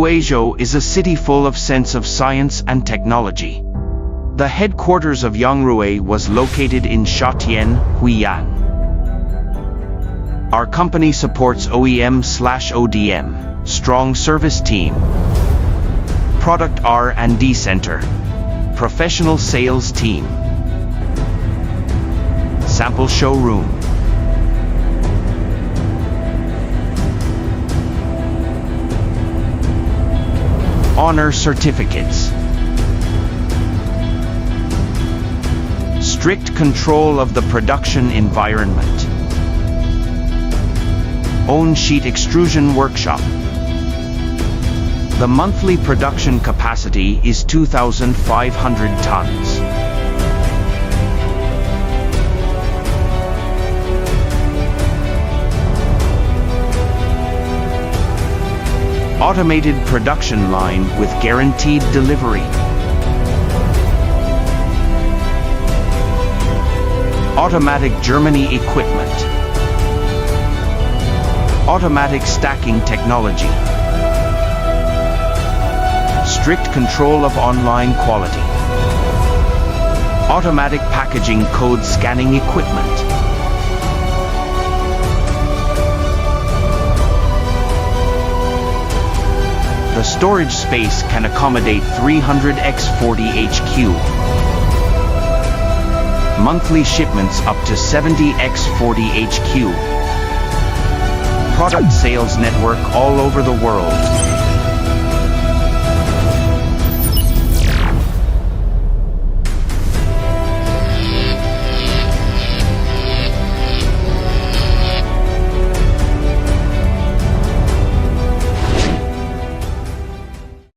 Guizhou is a city full of sense of science and technology. The headquarters of Yongrui was located in Shatian, Huiyang. Our company supports OEM/ODM, strong service team, product R&D center, professional sales team, sample showroom, honor certificates, strict control of the production environment, own sheet extrusion workshop. The monthly production capacity is 2,500 tons. Automated production line with guaranteed delivery. Automatic Germany equipment. Automatic stacking technology. Strict control of online quality. Automatic packaging code scanning equipment. The storage space can accommodate 300 x 40 HQ. Monthly shipments up to 70 x 40 HQ. Product sales network all over the world.